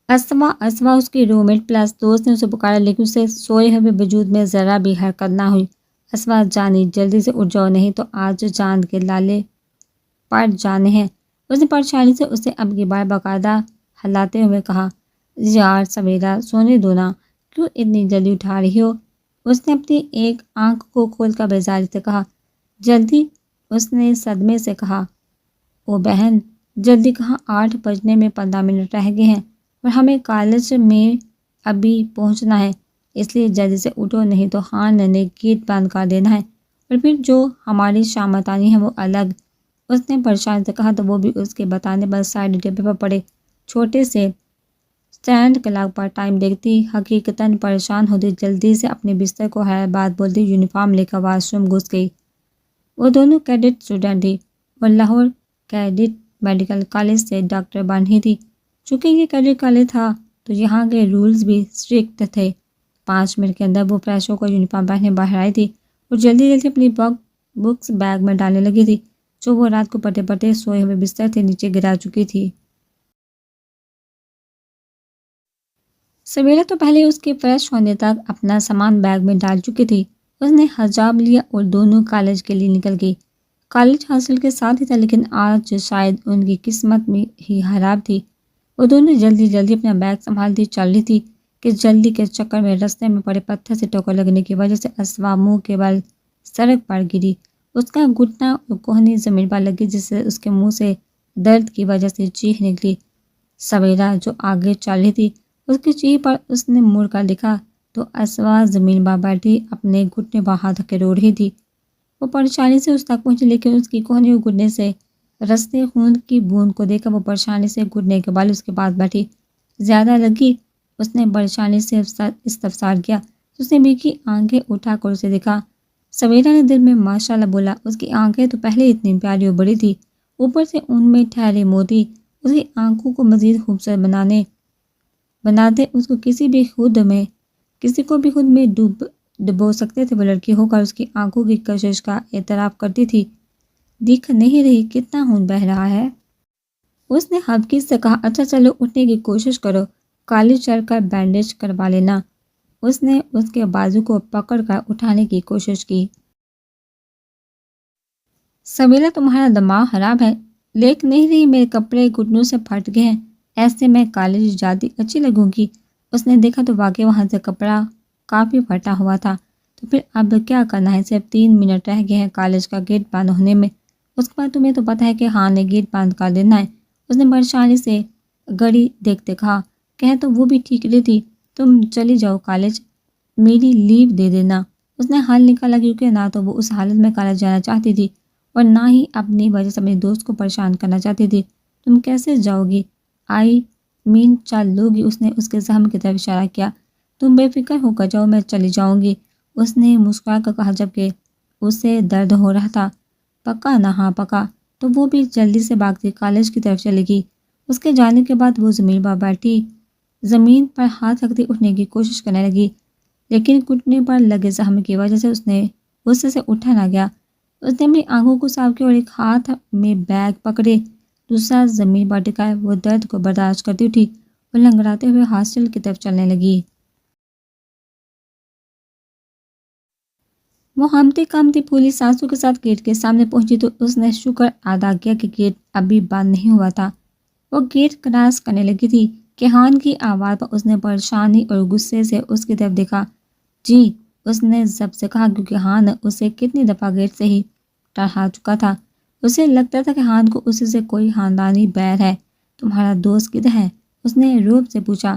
اسوا اس کی روم meat plus دوست نے اسے پکارا، لیکن اسے سوئے ہوئے وجود میں ذرا بھی حرکت نہ ہوئی۔ اسوا جانی، جلدی سے اٹھ جاؤ، نہیں تو آج چاند کے لالے پڑ جانے ہیں۔ اس نے پریشانی سے اسے اب کی بار باقاعدہ ہلاتے ہوئے کہا، یار سویرا، سونے دو نا، کیوں اتنی جلدی اٹھا رہی ہو؟ اس نے اپنی ایک آنکھ کو کھول کر بیزاری سے کہا۔ جلدی؟ اس نے صدمے سے کہا۔ او بہن، جلدی کہاں، 8 بجنے میں 15 منٹ رہ گئے ہیں اور ہمیں کالج میں ابھی پہنچنا ہے، اس لیے جلدی سے اٹھو، نہیں تو خان نے گیٹ بند کر دینا ہے، اور پھر جو ہماری شامت آنی ہے وہ الگ۔ اس نے پریشانی سے کہا تو وہ بھی اس کے بتانے پر سائڈ ٹیبل پر پڑے چھوٹے سے اسٹینڈ کلاک پر ٹائم دیکھتی، حقیقتاً پریشان ہوتی، جلدی سے اپنے بستر کو خیر بات بولتی یونیفارم لے کر واش روم گھس گئی۔ وہ دونوں کیڈٹ اسٹوڈنٹ تھی اور لاہور کیڈٹ میڈیکل کالج سے ڈاکٹر بن رہی تھی۔ چونکہ یہ کیڈٹ کالج تھا تو یہاں کے رولز بھی اسٹرکٹ تھے۔ 5 منٹ کے اندر وہ فریش ہو کر یونیفارم پہنے باہر آئی تھی اور جلدی جلدی اپنی بکس بیگ میں ڈالنے لگی تھی جو وہ رات کو پڑھتے پڑھتے سوئے ہوئے بستر سے نیچے گرا چکی تھی۔ سویرا تو پہلے اس کے فریش ہونے تک اپنا سامان بیگ میں ڈال چکی تھی۔ اس نے حجاب لیا اور دونوں کالج کے لیے نکل گئی۔ کالج حاصل کے ساتھ ہی تھا، لیکن آج شاید ان کی قسمت میں ہی خراب تھی۔ وہ دونوں جلدی جلدی اپنا بیگ سنبھالتی چل رہی تھی کہ جلدی کے چکر میں رستے میں پڑے پتھر سے ٹکر لگنے کی وجہ سے اسوا منہ کے بل سڑک پر گری۔ اس کا گھٹنا کوہنی زمین پر لگی، جس سے اس کے منہ سے درد کی وجہ سے چیخ نکلی۔ سویرا جو آگے چل رہی تھی، اس کی چیخ پر اس نے مڑ کر دیکھا تو اسوا زمین پر بیٹھی اپنے گھٹنے پر ہاتھ رکھے رو رہی تھی۔ وہ پریشانی سے اس تک پہنچی، لیکن اس کی کوہنی اور گھٹنے سے رستے خون کی بوند کو دیکھ کر وہ پریشانی سے گھٹنے کے بل اس کے پاس بیٹھی۔ زیادہ لگی؟ اس نے پریشانی سے استفسار کیا۔ اس نے بھی آنکھیں اٹھا کر اسے دیکھا۔ سویرا نے دل میں ماشاءاللہ بولا۔ اس کی آنکھیں تو پہلے اتنی پیاری اور بڑی تھی، اوپر سے ان میں ٹھہرے موتی اس کی آنکھوں کو مزید خوبصورت بناتے اس کو کسی کو بھی خود میں ڈبو سکتے تھے۔ وہ لڑکی ہو کر اس کی آنکھوں کی کشش کا اعتراف کرتی تھی۔ دکھ نہیں رہی کتنا خون بہہ رہا ہے؟ اس نے حقیقت سے کہا۔ اچھا چلو اٹھنے کی کوشش کرو، کالج چل کر بینڈیج کروا لینا۔ اس نے اس کے بازو کو پکڑ کر اٹھانے کی کوشش کی۔ سویرا، تمہارا دماغ خراب ہے؟ لیک نہیں رہی میرے کپڑے گھٹنوں سے پھٹ گئے ہیں، ایسے میں کالج جاتی اچھی لگوں گی؟ اس نے دیکھا تو واقعی وہاں سے کپڑا کافی پھٹا ہوا تھا۔ تو پھر اب کیا کرنا ہے؟ صرف 3 منٹ رہ گئے ہیں کالج کا گیٹ بند ہونے میں، اس کے بعد تمہیں تو پتہ ہے کہ ہاں نے گیٹ بند کر دینا ہے۔ اس نے پریشانی سے گھڑی دیکھتے کہا۔ کہہ تو وہ بھی ٹھیک رہی تھی، تم چلی جاؤ کالج، میری لیو دے دینا۔ اس نے حل نکالا، کیونکہ نہ تو وہ اس حالت میں کالج جانا چاہتی تھی اور نہ ہی اپنی وجہ سے اپنے دوست کو پریشان کرنا چاہتی تھی۔ تم کیسے جاؤ گی؟ چل لو گی؟ اس نے اس کے زخم کی طرف اشارہ کیا۔ تم بے فکر ہو کر جاؤ، میں چلی جاؤں گی، اس نے مسکرا کر کہا، جبکہ اسے درد ہو رہا تھا۔ پکا نا؟ ہاں پکا۔ تو وہ بھی جلدی سے بھاگتی کالج کی طرف چلے گی۔ اس کے جانے کے بعد وہ زمین پر بیٹھی زمین پر ہاتھ رکھتی اٹھنے کی کوشش کرنے لگی، لیکن گھٹنے پر لگے زخم کی وجہ سے اس نے غصے سے اٹھا نہ گیا۔ اس نے اپنی آنکھوں کو صاف کیا اور ایک ہاتھ میں بیگ پکڑے دوسرا زمین پر ٹکائے وہ درد کو برداشت کرتی اٹھی اور لنگڑاتے ہوئے ہاسٹل کی طرف چلنے لگی۔ وہ ہمتی کامتی پھولی سانسوں کے ساتھ گیٹ کے سامنے پہنچی تو اس نے شکر ادا کیا کہ گیٹ ابھی بند نہیں ہوا تھا۔ وہ گیٹ کراس کرنے لگی تھی کہ خان کی آواز پر اس نے پریشانی اور غصے سے اس کی طرف دیکھا۔ جی، اس نے ضبط سے کہا، کیونکہ خان اسے کتنی دفعہ گیٹ سے ہی ٹرہا چکا تھا۔ اسے لگتا تھا کہ خان کو اسی سے کوئی خاندانی بیر ہے۔ تمہارا دوست کدھر ہے؟ اس نے روب سے پوچھا۔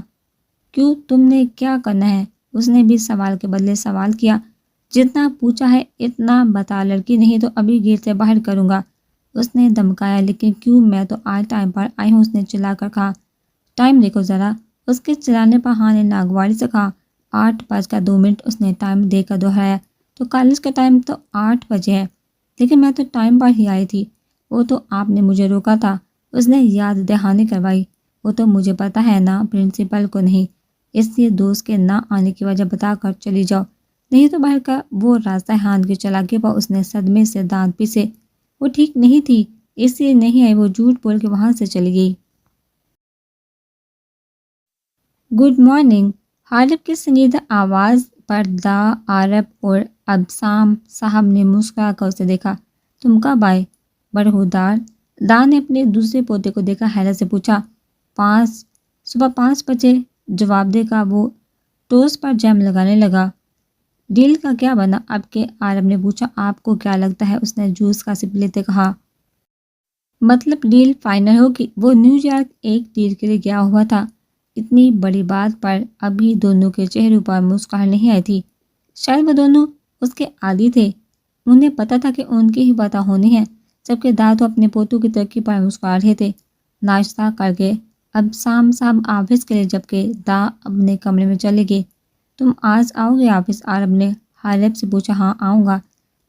کیوں، تم نے کیا کرنا ہے؟ اس نے بھی سوال کے بدلے سوال کیا۔ جتنا پوچھا ہے اتنا بتا، لڑکی نہیں تو ابھی گیٹ سے باہر کروں گا، اس نے دھمکایا۔ لیکن کیوں، میں تو آج ٹائم پر آئی ہوں، اس نے چلا کر کہا۔ ٹائم دیکھو ذرا، اس کے چلانے پر خان نے ناگواری سے کہا۔ 8:02 اس نے ٹائم دے کر دہرایا۔ تو کالج کا ٹائم تو 8 بجے ہے، لیکن میں تو ٹائم پر ہی آئی تھی، وہ تو آپ نے مجھے روکا تھا، اس نے یاد دہانی کروائی۔ وہ تو مجھے پتا ہے نا، پرنسپل کو نہیں، اس لیے دوست کے نہ آنے کی وجہ بتا کر چلی جاؤ، نہیں تو باہر کا وہ راستہ خان کی چالاکی پر اس نے صدمے سے دانت پیسے۔ وہ ٹھیک نہیں تھی، اس لیے نہیں آئی، وہ جھوٹ بول کے وہاں سے چلی گئی۔ Good morning. حالب کی سنجیدہ آواز پر دا عارب اور ابسام صاحب نے مسکرا کر اسے دیکھا۔ تم کب آئے برہودار؟ دا نے اپنے دوسرے پوتے کو دیکھا، حیرت سے پوچھا۔ 5 صبح 5 بجے، جواب دے کر وہ ٹوسٹ پر جیم لگانے لگا۔ ڈیل کا کیا بنا اب کے؟ عارب نے پوچھا۔ آپ کو کیا لگتا ہے؟ اس نے جوس کا سپ لیتے کہا۔ مطلب ڈیل فائنل ہوگی؟ وہ نیو یارک ایک ڈیل کے لیے گیا ہوا تھا۔ اتنی بڑی بات پر ابھی دونوں کے چہروں پر مسکراہٹ نہیں آئی تھی۔ شاید وہ دونوں اس کے عادی تھے، انہیں پتہ تھا کہ ان کی ہی باتیں ہونی ہیں، جبکہ دا تو اپنے پوتوں کی ترقی پر مسکرا رہے تھے۔ ناشتہ کر گئے اب سام صاحب آفس کے لیے، جبکہ دا اپنے کمرے میں چلے گئے۔ تم آج آؤ گے آفس؟ عارب نے حالب سے پوچھا۔ ہاں آؤں گا،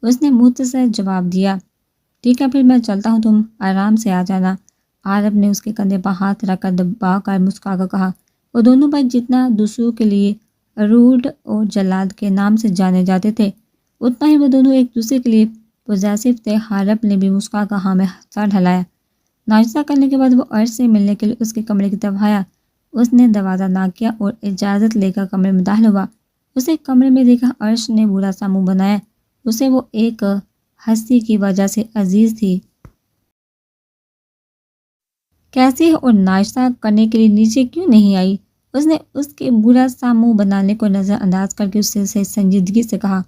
اس نے مختصر جواب دیا۔ ٹھیک ہے پھر میں چلتا ہوں، تم آرام سے آ جانا۔ عارب نے اس کے کندھے پر ہاتھ رکھ کر دبا کر مسکرا کر کہا۔ وہ دونوں بھائی جتنا دوسروں کے لیے روڈ اور جلاد کے نام سے جانے جاتے تھے، اتنا ہی وہ دونوں ایک دوسرے کے لیے پوزیسو تھے۔ حالب نے بھی مسکرا کر ہاں میں سر ڈھلایا۔ ناشتہ کرنے کے بعد وہ عرش سے ملنے کے لیے اس کے کمرے کی طرف آیا۔ اس نے دروازہ ناک کیا اور اجازت لے کر کمرے میں داخل ہوا۔ اسے کمرے میں دیکھا عرش نے برا سا منہ بنایا، اسے وہ ایک ہستی کی وجہ سے عزیز تھی۔ کیسی ہے اور ناشتہ کرنے کے لیے نیچے کیوں نہیں آئی؟ اس نے اس کے برا سا منہ بنانے کو نظر انداز کر کے اس سے سنجیدگی سے کہا۔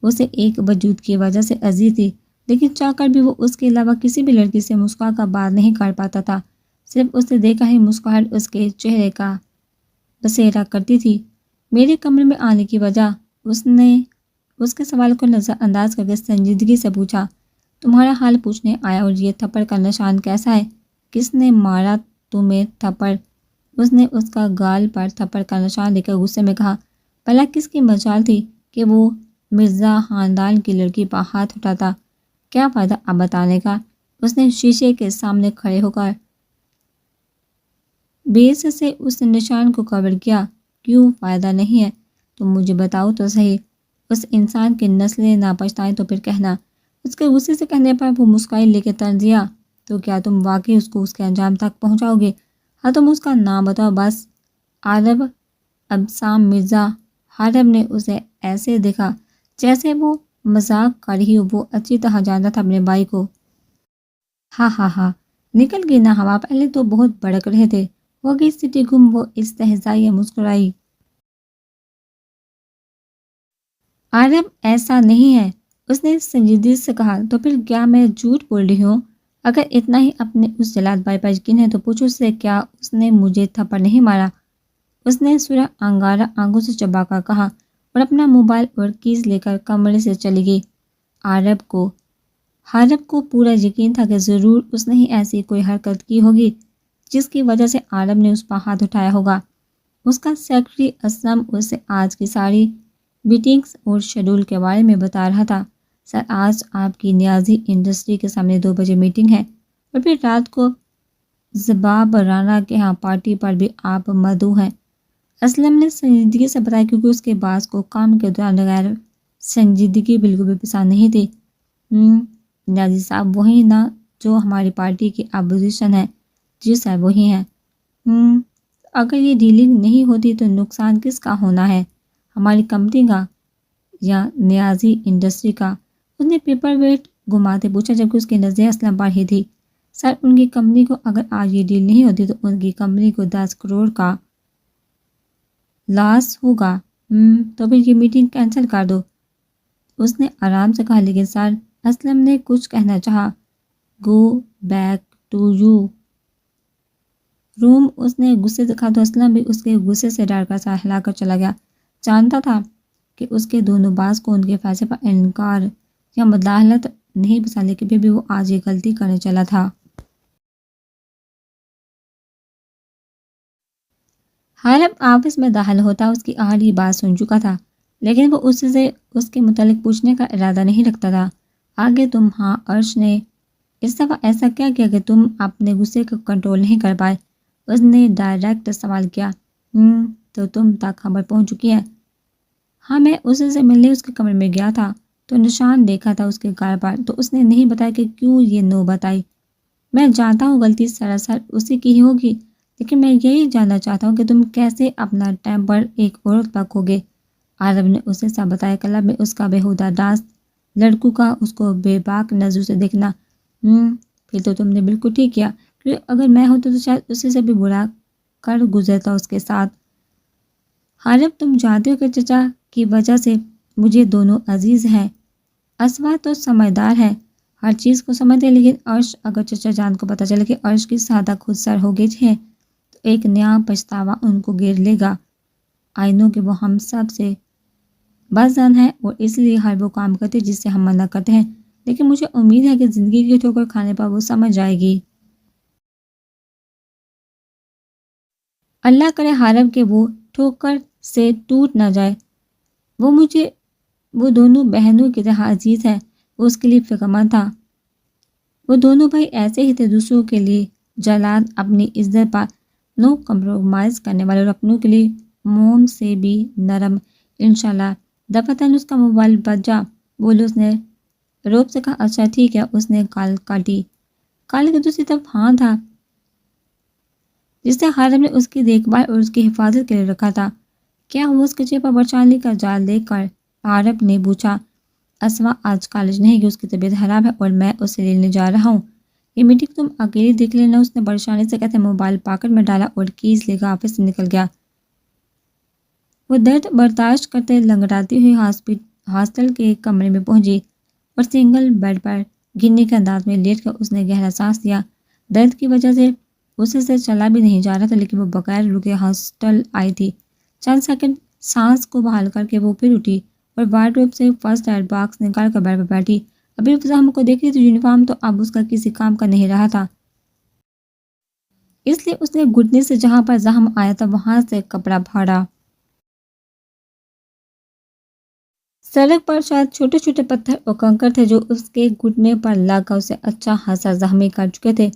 اسے ایک وجود کی وجہ سے عزیز تھی، لیکن چاہ کر بھی وہ اس کے علاوہ کسی بھی لڑکی سے مسکرا کر بات نہیں کر پاتا تھا۔ صرف اسے دیکھا ہی مسکراہٹ اس کے چہرے کا بسیرا کرتی تھی۔ میرے کمرے میں آنے کی وجہ؟ اس نے اس کے سوال کو نظر انداز کر کے سنجیدگی سے پوچھا۔ تمہارا حال پوچھنے آیا، اور یہ تھپڑ کا نشان کیسا ہے؟ کس نے مارا تمہیں تھپڑ؟ اس نے اس کا گال پر تھپڑ کا نشان دے کر غصے میں کہا۔ بھلا کس کی مجال تھی کہ وہ مرزا خاندان کی لڑکی پر ہاتھ اٹھاتا؟ کیا فائدہ اب بتانے کا؟ اس نے شیشے کے سامنے کھڑے ہو کر بیس سے اس نشان کو کور کیا۔ کیوں فائدہ نہیں ہے؟ تم مجھے بتاؤ تو صحیح۔ اس انسان کی نسلیں نہ پچھتائیں تو پھر کہنا۔ اس کے غصے سے کہنے پر وہ مسکرائی، لے کے طرز دیا۔ تو کیا تم واقعی اس کو اس کے انجام تک پہنچاؤ گے؟ ہاں تم اس کا نام بتاؤ بس۔ عارب ابسام مرزا۔ حالب نے اسے ایسے دیکھا جیسے وہ مذاق کر ہی ہو، وہ اچھی طرح جانتا تھا اپنے بھائی کو۔ ہاں ہاں ہاں، نکل گئی نا ہوا، پہلے تو بہت بڑک رہے تھے۔ ہو گئی سٹی گم، وہ استہزائیہ مسکرائی۔ عارب ایسا نہیں ہے، اس نے سنجیدگی سے کہا۔ تو پھر کیا میں جھوٹ بول رہی ہوں؟ اگر اتنا ہی اپنے اس جلاد بھائی پر یقین ہے تو پوچھو اس سے، کیا اس نے مجھے تھپڑ نہیں مارا؟ اس نے سرخ انگارہ آنکھوں سے چبا کر کہا، اور اپنا موبائل اور کیز لے کر کمرے سے چلی گئی۔ عارب کو پورا یقین تھا کہ ضرور اس نے ہی ایسی کوئی حرکت کی ہوگی جس کی وجہ سے عارب نے اس پر ہاتھ اٹھایا ہوگا۔ اس کا سیکرٹری اسلم اسے آج کی ساری میٹنگز اور شیڈول کے بارے میں بتا رہا تھا۔ سر آج آپ کی نیازی انڈسٹری کے سامنے 2 بجے میٹنگ ہے، اور پھر رات کو زباب رانا کے ہاں پارٹی پر بھی آپ مدعو ہیں۔ اسلم نے سنجیدگی سے بتایا، کیونکہ اس کے باس کو کام کے دوران غیر سنجیدگی بالکل بھی پسند نہیں تھی۔ نیازی صاحب وہی نا جو ہماری پارٹی کی اپوزیشن ہے؟ جی سر وہی ہیں۔ اگر یہ ڈیلنگ نہیں ہوتی تو نقصان کس کا ہونا ہے، ہماری کمپنی کا یا نیازی انڈسٹری کا؟ اس نے پیپر ویٹ گھماتے پوچھا، جبکہ اس کی نظریں اسلم پر ہی تھی۔ سر ان کی کمپنی کو اگر آج یہ ڈیل نہیں ہوتی تو ان کی کمپنی کو 10 کروڑ کا لاس ہوگا۔ تو پھر یہ میٹنگ کینسل کر دو، اس نے آرام سے کہا۔ لیکن سر، اسلم نے کچھ کہنا چاہا۔ گو بیک ٹو یو روم، اس نے غصے سے کہا، تو اسلم بھی اس کے غصے سے ڈر کر سر ہلا کر چلا گیا۔ جانتا تھا کہ اس کے دونوں باز کو ان کے فیصلے پر انکار یا مداخلت نہیں پسند، لیکن پھر بھی وہ آج یہ غلطی کرنے چلا تھا۔ حالب آفس میں داخل ہوتا اس کی آخری بات سن چکا تھا، لیکن وہ اس سے اس کے متعلق پوچھنے کا ارادہ نہیں رکھتا تھا۔ آگے تم؟ ہاں، عرش نے اس دفعہ ایسا کیا کیا کہ تم اپنے غصے کو کنٹرول نہیں کر پائے؟ اس نے ڈائریکٹ سوال کیا۔ تو تم تک خبر پہنچ چکی ہے؟ ہاں، میں اس سے ملنے اس کے کمرے میں گیا تھا تو نشان دیکھا تھا اس کے گال پر، تو اس نے نہیں بتایا کہ کیوں یہ نوبت آئی۔ میں جانتا ہوں غلطی سراسر اسی کی ہی ہوگی، لیکن میں یہی جاننا چاہتا ہوں کہ تم کیسے اپنا ٹیمپر ایک عورت پر کھو گے۔ عرب نے اسے سب بتایا۔ کلب میں اس کا بیہودہ ڈانس، لڑکوں کا اس کو بے باک نظروں سے دیکھنا۔ پھر تو تم نے بالکل ٹھیک کیا، کیونکہ اگر میں ہوتا تو شاید اسی سے بھی برا کر گزرتا اس کے ساتھ۔ عرب، تم جانتے ہو کہ چچا کی وجہ سے مجھے دونوں عزیز ہیں۔ اسوا تو سمجھدار ہے، ہر چیز کو سمجھتے، لیکن عرش، اگر چچا جان کو پتہ چلے کہ عرش کی سادہ خود سر ہو گئی ہے تو ایک نیا پچھتاوا ان کو گھیر لے گا۔ آئینوں کہ وہ ہم سب سے بدظن ہے اور اس لیے ہر وہ کام کرتے جس سے ہم منع کرتے ہیں، لیکن مجھے امید ہے کہ زندگی کی ٹھوکر کھانے پر وہ سمجھ جائے گی۔ اللہ کرے عرب کہ وہ ٹھوکر سے ٹوٹ نہ جائے۔ وہ دونوں بہنوں کی طرح عزیز ہے، وہ اس کے لیے فکر مند تھا۔ وہ دونوں بھائی ایسے ہی تھے، دوسروں کے لیے جلاد، اپنی عزت پر نو کمپرومائز کرنے والے، اور اپنوں کے لیے موم سے بھی نرم۔ انشاءاللہ۔ دفتر اس کا موبائل بجا۔ بولو، اس نے روب سے کہا۔ اچھا ٹھیک ہے۔ اس نے کال کاٹی۔ کال کی دوسری طرف ہاں تھا، جس سے عرب نے اس کی دیکھ بھال اور اس کی حفاظت کے لیے رکھا تھا۔ کیا وہ اس کے چہرے پر برچھانی کا جال دیکھ کر عرب نے پوچھا۔ اسوا آج کالج نہیں گئی، اس کی طبیعت خراب ہے اور میں اسے لینے جا رہا ہوں۔ یہ میٹنگ تم اکیلی دیکھ لینا، اس نے پریشانی سے کہتے موبائل پاکٹ میں ڈالا اور کیز لے کر آفس سے نکل گیا۔ وہ درد برداشت کرتے لنگڑاتی ہوئی ہاسٹل کے کمرے میں پہنچی اور سنگل بیڈ پر گنی کے انداز میں لیٹ کر اس نے گہرا سانس لیا۔ درد کی وجہ سے اسے سے چلا بھی نہیں جا رہا تھا، لیکن وہ بغیر رکے ہاسٹل آئی تھی۔ چند سیکنڈ سانس کو بحال کر کے وہ پھر اٹھی اور وارڈروب سے فرسٹ ایڈ باکس نکال کر بیڈ پر بیٹھی۔ ابھی زخم کو دیکھ رہی تو یونیفارم تو اب اس کا کسی کام کا نہیں رہا تھا، اس لیے اس نے گھٹنے سے جہاں پر زخم آیا تھا وہاں سے کپڑا پھاڑا۔ سڑک پر شاید چھوٹے چھوٹے پتھر اور کنکر تھے جو اس کے گھٹنے پر لگ کر اسے اچھا خاصا زخمی کر چکے تھے۔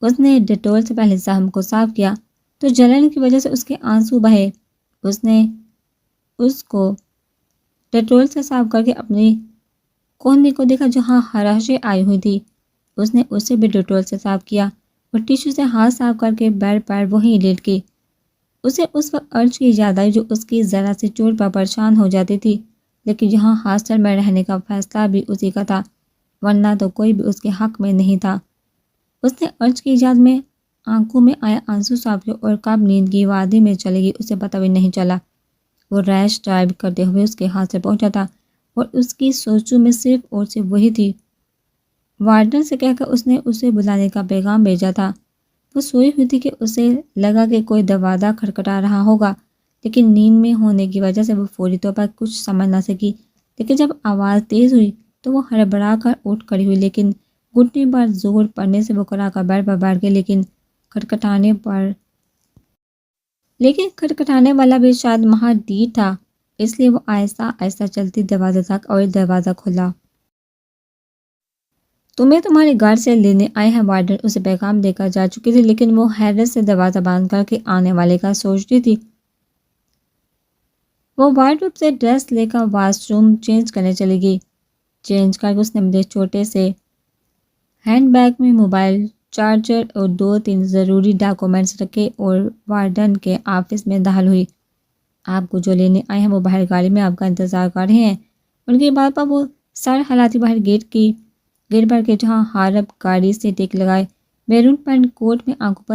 اس نے ڈیٹول سے پہلے زخم کو صاف کیا تو جلن کی وجہ سے اس کے آنسو بہے۔ اس نے اس کو ڈیٹول سے صاف کر کے اپنی کوہنی کو دیکھا جہاں خراشیں آئی ہوئی تھی۔ اس نے اسے بھی ڈیٹول سے صاف کیا اور ٹیشو سے ہاتھ صاف کر کے بیڈ پر وہیں لیٹ گئی۔ اسے اس وقت عرش کی یاد آئی جو اس کی ذرا سی چوٹ پر پریشان ہو جاتی تھی، لیکن یہاں ہاسٹل میں رہنے کا فیصلہ بھی اسی کا تھا، ورنہ تو کوئی بھی اس کے حق میں نہیں تھا۔ اس نے عرش کی یاد میں آنکھوں میں آیا آنسو صاف کیا اور کب نیند کی وادی میں چلے گئی اسے پتہ بھی نہیں چلا۔ وہ ریش ڈرائیو کرتے ہوئے اس کے ہاتھ سے پہنچا تھا اور اس کی سوچوں میں صرف اور صرف وہی تھی۔ وارڈن سے کہہ کر اس نے اسے بلانے کا پیغام بھیجا تھا۔ وہ سوئی ہوئی تھی کہ اسے لگا کہ کوئی دروازہ کھٹکھٹا رہا ہوگا، لیکن نیند میں ہونے کی وجہ سے وہ فوری طور پر کچھ سمجھ نہ سکی۔ لیکن جب آواز تیز ہوئی تو وہ ہڑبڑا کر اٹھ کھڑی ہوئی، لیکن گھٹنے پر زور پڑنے سے وہ کرا کر بیڈ پر بیٹھ گئی۔ لیکن کھٹکھٹانے والا بھی شاید مہاڈیر تھا، اس لیے وہ آہستہ آہستہ چلتی دروازے تک اور دروازہ کھلا۔ تمہیں تمہارے گھر سے لینے آئے ہیں، وارڈن اسے پیغام دے کر جا چکی تھی، لیکن وہ حیرت سے دروازہ بند کر کے آنے والے کا سوچتی تھی۔ وہ وارڈروب سے ڈریس لے کر واش روم چینج کرنے چلی گئی۔ چینج کر کے اس نے اپنے چھوٹے سے ہینڈ بیگ میں موبائل، چارجر اور 2-3 ضروری ڈاکومنٹس رکھے اور وارڈن کے آفس میں داخل ہوئی۔ آپ کو جو لینے آئے ہیں وہ باہر گاڑی میں آپ کا انتظار کر رہے ہیں۔ ان کی بات پر وہ سر ہلاتی باہر گیٹ پر کے جہاں عرب گاڑی سے ٹیک لگائے میرون پینٹ کوٹ میں آنکھوں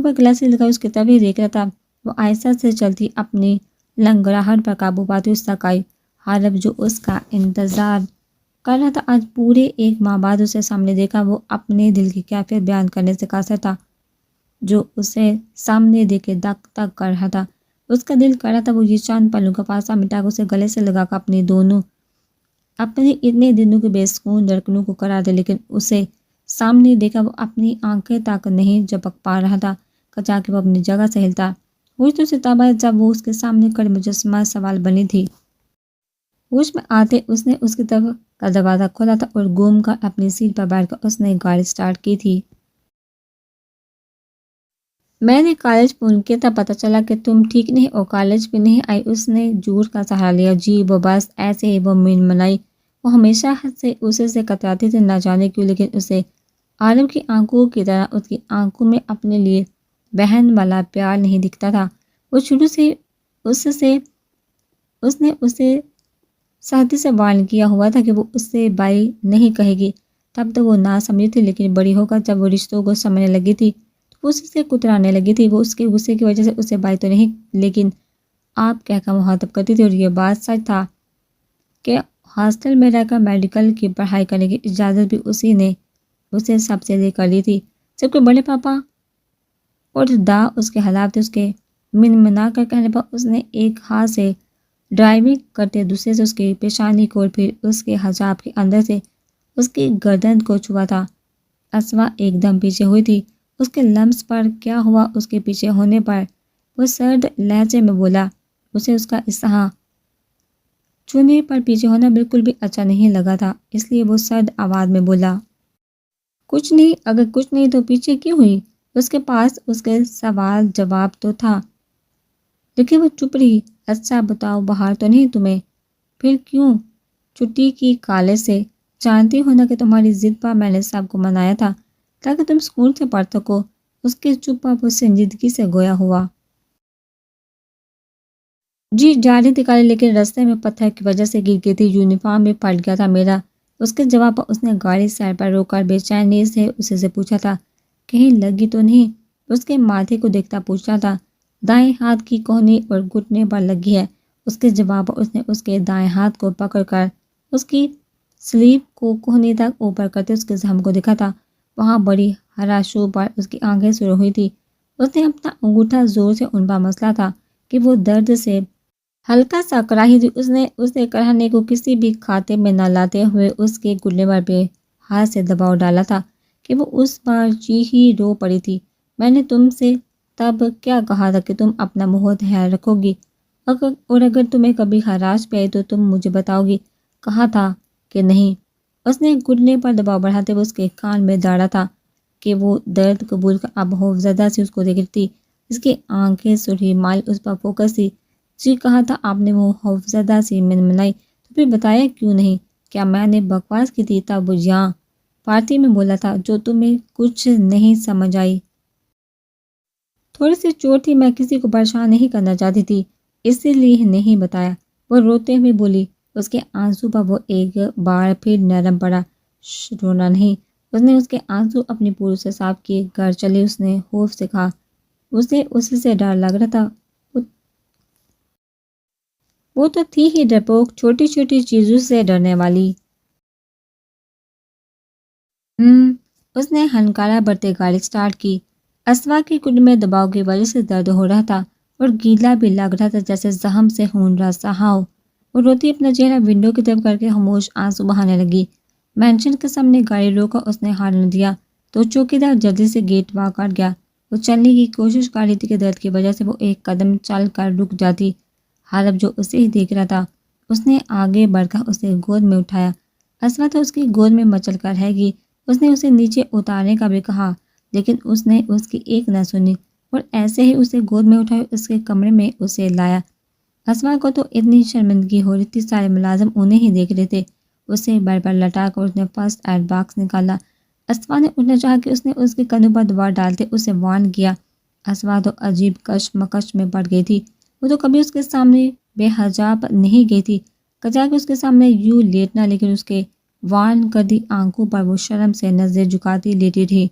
پر گلاسز لگائے اس کی طرف ہی دیکھ رہا تھا۔ وہ آہستہ سے چلتی اپنی لنگڑاہٹ پر قابو پاتی اس تک آئی۔ عرب جو اس کا انتظار کر رہا تھا آج پورے 1 ماہ بعد اسے سامنے دیکھا۔ وہ اپنے دل کی کیفیت بیان کرنے سے قاصر تھا، جو اسے سامنے دیکھ کے دک دک کر رہا تھا۔ اس کا دل کر رہا تھا وہ یہ چند پلوں کا فاصلہ مٹا کر اسے گلے سے لگا کر اپنے اتنے دنوں کے بے سکون دھڑکنوں کو قرار دے، لیکن اسے سامنے دیکھا وہ اپنی آنکھیں تک نہیں جھپک پا رہا تھا، کچا کے وہ اپنی جگہ سے ہلتا۔ ہوش تو اسے تب آیا جب وہ اس کے سامنے کھڑے مجسمہ سوال بنی تھی۔ ہوش میں آتے اس نے اس کی طرف کا دروازہ کھولا تھا اور گھوم کر اپنی سیٹ پر بیٹھ کر اس نے گاڑی سٹارٹ کی تھی۔ میں نے کالج فون کیا تھا، پتہ چلا کہ تم ٹھیک نہیں اور کالج بھی نہیں آئی۔ اس نے جھوٹ کا سہارا لیا۔ جی وہ بس ایسے ہی، وہ منمنائی۔ وہ ہمیشہ سے اسے کتراتی تھی، نہ جانے کیوں، لیکن اسے عالم کی آنکھوں کی طرح اس کی آنکھوں میں اپنے لیے بہن والا پیار نہیں دکھتا تھا۔ وہ شروع سے اس سے اس نے اسے ساتھی سے وارن کیا ہوا تھا کہ وہ اس سے بائی نہیں کہے گی۔ تب تو وہ نہ سمجھی تھی، لیکن بڑی ہو کر جب وہ رشتوں کو سمجھنے لگی تھی تو وہ اس سے کترانے لگی تھی۔ وہ اس کے غصے کی وجہ سے اسے بائی تو نہیں لیکن آپ کہہ کر مخاطب کرتی تھی، اور یہ بات سچ تھا کہ ہاسٹل میں رہ کر میڈیکل کی پڑھائی کرنے کی اجازت بھی اسی نے اسے سب سے لے کر لی تھی، جبکہ بڑے پاپا اور دا اس کے خلاف تھے۔ اس کے منمنا کر کہنے پر اس نے ایک ہاتھ سے ڈرائیونگ کرتے دوسرے سے اس کی پیشانی کو اور پھر اس کے حجاب کے اندر سے اس کی گردن کو چھوا تھا۔ اسوا ایک دم پیچھے ہوئی تھی۔ اس کے لمس پر کیا ہوا اس کے پیچھے ہونے پر وہ سرد لہجے میں بولا۔ اسے اس کا استحا چھونے پر پیچھے ہونا بالکل بھی اچھا نہیں لگا تھا، اس لیے وہ سرد آواز میں بولا، کچھ نہیں، اگر کچھ نہیں تو پیچھے کیوں ہوئی؟ اس کے پاس اس کے سوال جواب تو تھا، لیکن وہ چپ رہی۔ اچھا بتاؤ، باہر تو نہیں تمہیں؟ پھر کیوں؟ چھٹی کی کالج سے جانتی ہو نا کہ تمہاری ضد پر میں نے سب کو منایا تھا تاکہ تم اسکول سے پڑھ سکو۔ اس کے چپ پر وہ سنجیدگی سے گویا ہوا۔ جی جا رہی تھی کالج، لیکن رستے میں پتھر کی وجہ سے گر گئی تھی، یونیفارم بھی پھٹ گیا تھا میرا۔ اس کے جواب پر اس نے گاڑی سائڈ پر روک کر بے چینی سے اسے سے پوچھا تھا، کہیں لگی تو نہیں؟ اس کے ماتھے کو دیکھتا پوچھا تھا، دائیں ہاتھ کی کوہنی اور گھٹنے پر لگی ہے۔ اس کے جواب پر اس نے اس کے دائیں ہاتھ کو پکڑ کر اس کی سلیو کو کوہنی تک اوپر کرتے اس کے زخم کو دیکھا تھا۔ وہاں بڑی ہراشوں پر اس کی آنکھیں سرخ ہوئی تھی۔ اس نے اپنا انگوٹھا زور سے ان پر مسلا تھا کہ وہ درد سے ہلکا سا کراہی تھی۔ اس نے اسے کڑھانے کو کسی بھی کھاتے میں نہ لاتے ہوئے اس کے گلے پر بے ہاتھ سے دباؤ ڈالا تھا کہ وہ اس بار جی ہی رو پڑی تھی۔ میں نے تم سے تب کیا کہا تھا کہ تم اپنا بہت خیال رکھو گی، اور اگر تمہیں کبھی خراش پہ آئی تو تم مجھے بتاؤ گی، کہا تھا کہ نہیں؟ اس نے گلے پر دباؤ بڑھاتے ہوئے اس کے کان میں داڑا تھا کہ وہ درد قبول کر اب خوفزدہ سے اس کو دیکھ رہی تھی۔ اس کی آنکھیں سرخی مائل اس پر فوکس تھی۔ جی کہا تھا آپ نے، وہ خوفزدہ سی منمنائی، تو پھر بتایا کیوں نہیں؟ کیا میں نے بکواس کی تھی؟ تب وہ یہاں پارٹی میں بولا تھا جو تمہیں کچھ نہیں سمجھ آئی۔ تھوڑی سی چوٹ تھی، میں کسی کو پریشان نہیں کرنا چاہتی تھی، اسی لیے نہیں بتایا، وہ روتے ہوئے بولی۔ اس کے آنسو پر وہ ایک بار پھر نرم پڑا۔ رونا نہیں۔ اس نے اس کے آنسو اپنی پور سے صاف کیے۔ گھر چلی اس نے خوف سے کہا۔ اسے اس سے ڈر لگ رہا تھا، وہ تو تھی ہی ڈرپوک، چھوٹی چھوٹی چیزوں سے ڈرنے والی۔ اس نے ہنکارا بھرتے گاڑی سٹارٹ کی۔ اسوا کی کڑ میں دباؤ کی وجہ سے درد ہو رہا تھا اور گیلا بھی لگ رہا تھا، جیسے زخم سے خون رسا ہو۔ وہ روتی اپنا چہرہ ونڈو کی طرف کر کے خاموش آنسو بہانے لگی۔ مینشن کے سامنے گاڑی روکا، اس نے ہارن دیا تو چوکیدار جلدی سے گیٹ وا کر گیا۔ وہ چلنے کی کوشش کر رہی تھی کہ درد کی وجہ سے وہ ایک قدم چل کر رک جاتی۔ حالب جو اسے ہی دیکھ رہا تھا، اس نے آگے بڑھ کر اسے گود میں اٹھایا۔ اسوا تو اس کی گود میں مچل کر رہ گئی۔ اس نے اسے نیچے اتارنے کا بھی کہا، لیکن اس نے اس کی ایک نہ سنی اور ایسے ہی اسے گود میں اٹھائے اس کے کمرے میں اسے لایا۔ اسوا کو تو اتنی شرمندگی ہو رہی تھی، سارے ملازم انہیں ہی دیکھ رہے تھے۔ اسے بیڈ پر لٹا کر اس نے فرسٹ ایڈ باکس نکالا۔ اسوا نے اٹھنا چاہا کہ اس نے اس کے کندھوں پر دوبارہ ڈالتے اسے وارن کیا۔ اسوا تو عجیب کشمکش میں پڑ گئی تھی۔ وہ تو کبھی اس کے سامنے بے حجاب نہیں گئی تھی، کچا کے اس کے سامنے یوں لیٹنا، لیکن اس کے وارن کردی آنکھوں پر وہ شرم سے نظر جھکاتی لیٹی رہی۔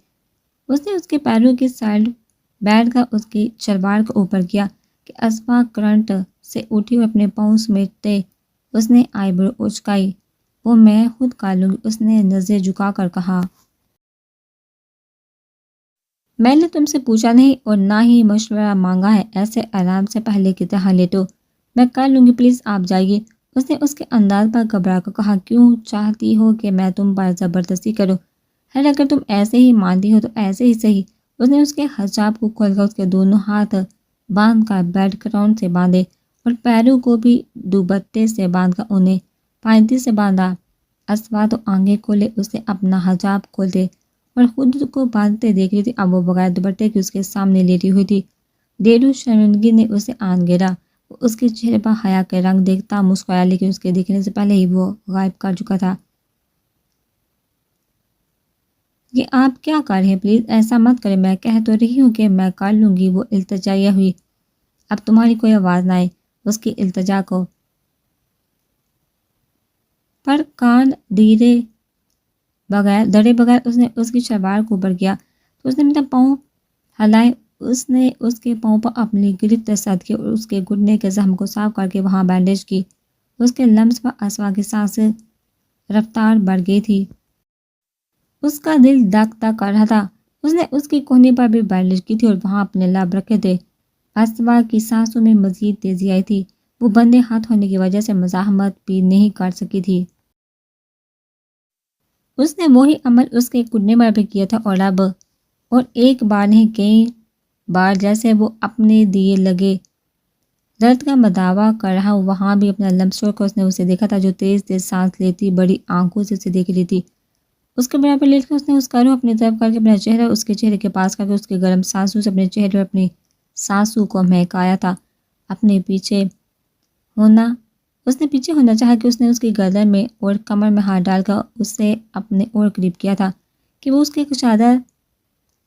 اس نے اس کے پیروں کی سائڈ بیٹھ کر اس کی شلوار کو اوپر کیا کہ اسوا کرنٹ سے اٹھی اور اپنے پاؤں سمیٹتے اس نے آئی برو اچکائی۔ وہ میں خود کر لوں گی، اس نے نظر جھکا کر کہا۔ میں نے تم سے پوچھا نہیں اور نہ ہی مشورہ مانگا ہے، ایسے آرام سے پہلے کی طرح لیٹو، میں کر لوں گی، پلیز آپ جائیے۔ اس نے اس کے انداز پر گھبرا کر کہا، کیوں چاہتی ہو کہ میں تم پر زبردستی کروں؟ خیر اگر تم ایسے ہی مانتی ہو تو ایسے ہی صحیح۔ اس نے اس کے حجاب کو کھول کر اس کے دونوں ہاتھ باندھ کر بیڈ گراؤنڈ سے باندھے اور پیروں کو بھی دوپٹے سے باندھ کر انہیں پائنتی سے باندھا۔ اسوا تو آنکھیں کھولے اسے اپنا حجاب کھولتے اور خود کو باندھتے دیکھ رہی تھی۔ اب وہ بغیر دوپٹے کے اس کے سامنے لیٹی ہوئی تھی۔ ڈیڑھو شرمندگی نے اسے آن گھیرا۔ وہ اس کے چہرے پر حیا کے رنگ دیکھتا مسکرایا، لیکن اس کے دیکھنے سے پہلے ہی وہ غائب کر چکا تھا۔ یہ آپ کیا کر رہے ہیں؟ پلیز ایسا مت کریں، میں کہہ تو رہی ہوں کہ میں کر لوں گی۔ وہ التجائیہ ہوئی۔ اب تمہاری کوئی آواز نہ آئے اس کی التجا کو، پر کان دڑے بغیر اس نے اس کی شلوار کو اوپر کیا تو اس نے اپنا پاؤں ہلائے۔ اس نے اس کے پاؤں پر اپنی گرفت سد کی اور اس کے گھٹنے کے زخم کو صاف کر کے وہاں بینڈیج کی۔ اس کے لمس پر اسوا کی سانس رفتار بڑھ گئی تھی۔ اس کا دل دھک دھک کر رہا تھا۔ اس نے اس کی کہنی پر بھی بینڈیج کی تھی اور وہاں اپنے لب رکھے تھے۔ اسوا کی سانسوں میں مزید تیزی آئی تھی۔ وہ بندے ہاتھ ہونے کی وجہ سے مزاحمت بھی نہیں کر سکی تھی۔ اس نے وہی عمل اس کے گھٹنے پر بھی کیا تھا اور اب اور ایک بار نہیں کئی بار جیسے وہ اپنے دیے لگے درد کا مداوع کر رہا ہو۔ وہاں بھی اپنا لمس چھوڑ کر اس نے اسے دیکھا تھا جو تیز تیز سانس لیتی بڑی آنکھوں سے اسے دیکھ رہی تھی۔ اس کے برابر لیٹ کر اس نے اس کا روح اپنی طرف کر کے اپنا چہرہ اس کے چہرے کے پاس کر کے اس کے گرم سانسوں سے اپنے چہرے اور اپنی سانسوں کو مہکایا تھا۔ اپنے پیچھے ہونا چاہا کہ اس نے اس کی گردن میں اور کمر میں ہاتھ ڈال کر اسے اپنے اور قریب کیا تھا کہ وہ اس کے کشادہ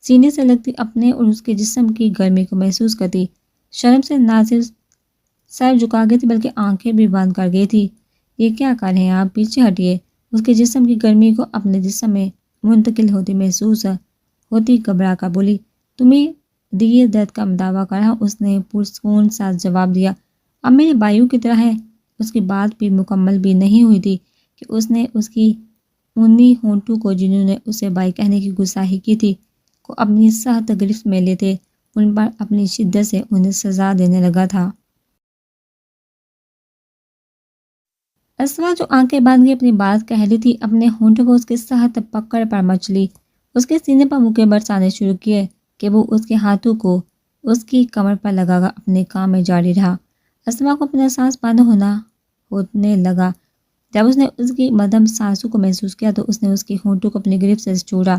سینے سے لگتی اپنے اور اس کے جسم کی گرمی کو محسوس کرتی۔ شرم سے نہ صرف سر جھکا گئی تھی بلکہ آنکھیں بھی بند کر گئی تھی۔ یہ کیا کر رہے ہیں آپ؟ پیچھے ہٹیے۔ اس کے جسم کی گرمی کو اپنے جسم میں منتقل ہوتی محسوس ہوتی گھبرا کر بولی، تمہیں دیے درد کا مداوع کر رہا ہوں۔ اس نے پرسکون سا جواب دیا، اب میرے بھائیوں کی طرح ہے۔ اس کی بات بھی مکمل بھی نہیں ہوئی تھی کہ اس نے اس کی اونی ہونٹوں کو جنہوں نے اسے بھائی کہنے کی گستاخی کی تھی کو اپنی سخت گرفت میں لیتے ان پر اپنی شدت سے انہیں سزا دینے لگا تھا۔ اسوا جو آنکھیں باندھ کے اپنی بات کہہ رہی تھی اپنے ہونٹوں کو اس کے سخت پکڑ پر مچلی، اس کے سینے پر مکے برسانے شروع کیے کہ وہ اس کے ہاتھوں کو اس کی کمر پر لگا کر اپنے کام میں جاری رہا۔ اسوا کو اپنا سانس بند ہونے لگا۔ جب اس نے اس کی مدھم سانسوں کو محسوس کیا تو اس نے اس کی ہونٹوں کو اپنی گرفت سے چھوڑا۔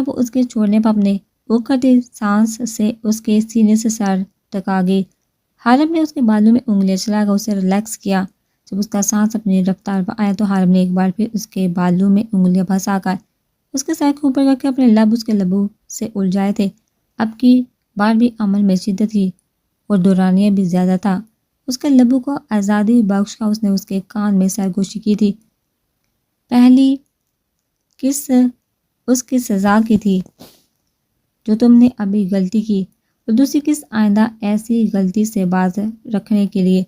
وہ اس کے چھوڑنے پر اپنے اکھڑتی سانس سے اس کے سینے سے سر ٹکا گئی۔ حارم نے اس کے بالوں میں انگلیاں چلا کر اسے ریلیکس کیا۔ جب اس کا سانس اپنی رفتار پر آیا تو حارم نے ایک بار پھر اس کے بالوں میں انگلیاں پھنسا کر اس کے سر کو اوپر کر کے اپنے لب اس کے لبوں سے الجھائے تھے۔ اب کی بار بھی عمل میں شدت تھی اور دورانیہ بھی زیادہ تھا۔ اس کے لبوں کو آزادی بخش کر اس نے اس کے کان میں سرگوشی کی تھی۔ پہلی کس اس کی سزا کی تھی جو تم نے ابھی غلطی کی، اور دوسری کس آئندہ ایسی غلطی سے باز رکھنے کے لیے۔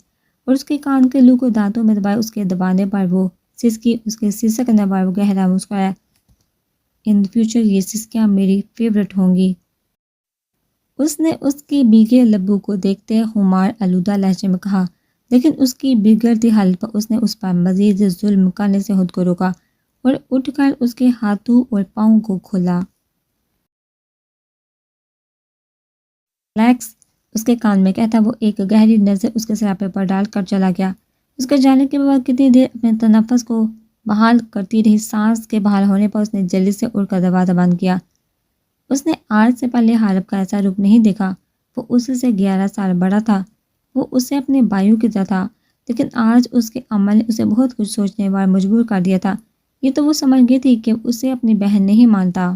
اور اس کے کان کے لو کو دانتوں میں دبائے اس کے دبانے پر وہ سسکی اس کے سسکنے پر وہ گہرا مسکرایا، ان فیوچر یہ سسکیاں میری فیورٹ ہوں گی۔ اس نے اس کی بھیگے لبوں کو دیکھتے خمار آلودہ لہجے میں کہا، لیکن اس کی بگڑتی حالت پر اس نے اس پر مزید ظلم کرنے سے خود کو روکا اور اٹھ کر اس کے ہاتھوں اور پاؤں کو کھولا۔ لیکس اس کے کان میں کہتا وہ ایک گہری نظر اس کے سراپے پر ڈال کر چلا گیا۔ اس کے جانے کے بعد کتنی دیر اپنے تنفس کو بحال کرتی رہی۔ سانس کے بحال ہونے پر اس نے جلدی سے اڑ کر دروازہ بند کیا۔ اس نے آج سے پہلے حارم کا ایسا رخ نہیں دیکھا۔ وہ اس سے 11 سال بڑا تھا۔ وہ اسے اپنے بھائیوں کی طرح تھا، لیکن آج اس کے عمل نے اسے بہت کچھ سوچنے پر مجبور کر دیا تھا۔ یہ تو وہ سمجھ گئی تھی کہ اسے اپنی بہن نہیں مانتا۔